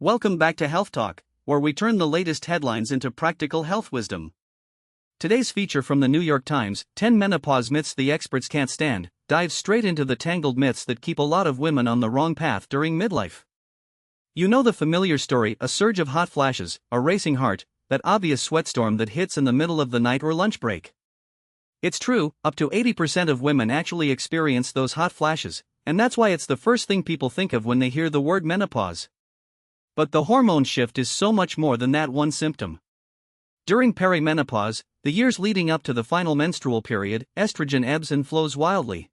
Welcome back to Health Talk, where we turn the latest headlines into practical health wisdom. Today's feature from the New York Times, 10 Menopause Myths the Experts Can't Stand, dives straight into the tangled myths that keep a lot of women on the wrong path during midlife. You know the familiar story, a surge of hot flashes, a racing heart, that obvious sweatstorm that hits in the middle of the night or lunch break. It's true, up to 80% of women actually experience those hot flashes, and that's why it's the first thing people think of when they hear the word menopause. But the hormone shift is so much more than that one symptom. During perimenopause, the years leading up to the final menstrual period, estrogen ebbs and flows wildly.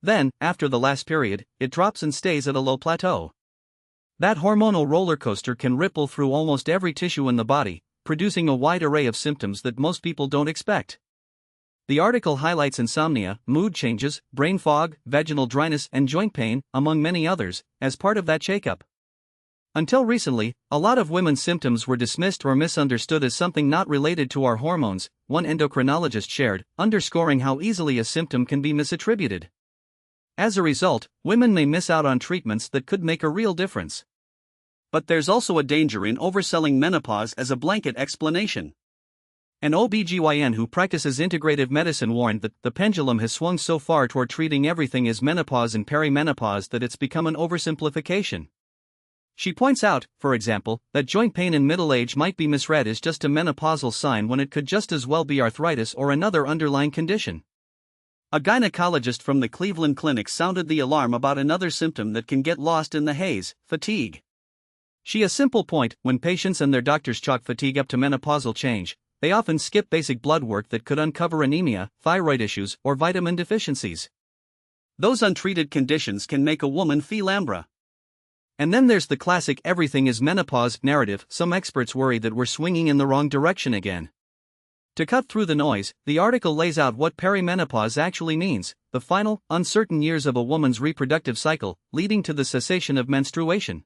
Then, after the last period, it drops and stays at a low plateau. That hormonal roller coaster can ripple through almost every tissue in the body, producing a wide array of symptoms that most people don't expect. The article highlights insomnia, mood changes, brain fog, vaginal dryness, and joint pain, among many others, as part of that shakeup. Until recently, a lot of women's symptoms were dismissed or misunderstood as something not related to our hormones, one endocrinologist shared, underscoring how easily a symptom can be misattributed. As a result, women may miss out on treatments that could make a real difference. But there's also a danger in overselling menopause as a blanket explanation. An OBGYN who practices integrative medicine warned that the pendulum has swung so far toward treating everything as menopause and perimenopause that it's become an oversimplification. She points out, for example, that joint pain in middle age might be misread as just a menopausal sign when it could just as well be arthritis or another underlying condition. A gynecologist from the Cleveland Clinic sounded the alarm about another symptom that can get lost in the haze: fatigue. She a simple point: when patients and their doctors chalk fatigue up to menopausal change, they often skip basic blood work that could uncover anemia, thyroid issues, or vitamin deficiencies. Those untreated conditions can make a woman feel ambra. And then there's the classic everything is menopause narrative. Some experts worry that we're swinging in the wrong direction again. To cut through the noise, the article lays out what perimenopause actually means: the final, uncertain years of a woman's reproductive cycle, leading to the cessation of menstruation.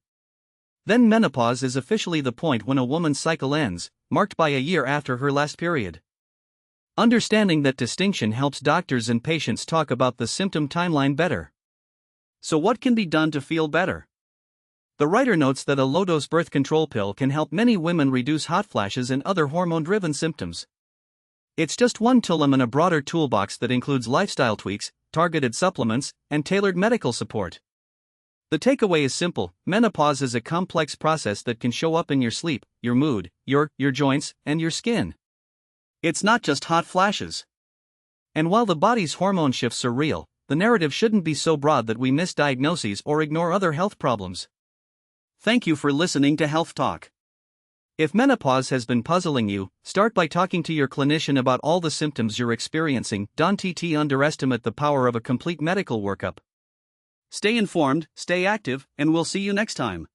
Then menopause is officially the point when a woman's cycle ends, marked by a year after her last period. Understanding that distinction helps doctors and patients talk about the symptom timeline better. So what can be done to feel better? The writer notes that a low-dose birth control pill can help many women reduce hot flashes and other hormone-driven symptoms. It's just one tool in a broader toolbox that includes lifestyle tweaks, targeted supplements, and tailored medical support. The takeaway is simple: menopause is a complex process that can show up in your sleep, your mood, your joints, and your skin. It's not just hot flashes. And while the body's hormone shifts are real, the narrative shouldn't be so broad that we miss diagnoses or ignore other health problems. Thank you for listening to Health Talk. If menopause has been puzzling you, start by talking to your clinician about all the symptoms you're experiencing. Don't underestimate the power of a complete medical workup. Stay informed, stay active, and we'll see you next time.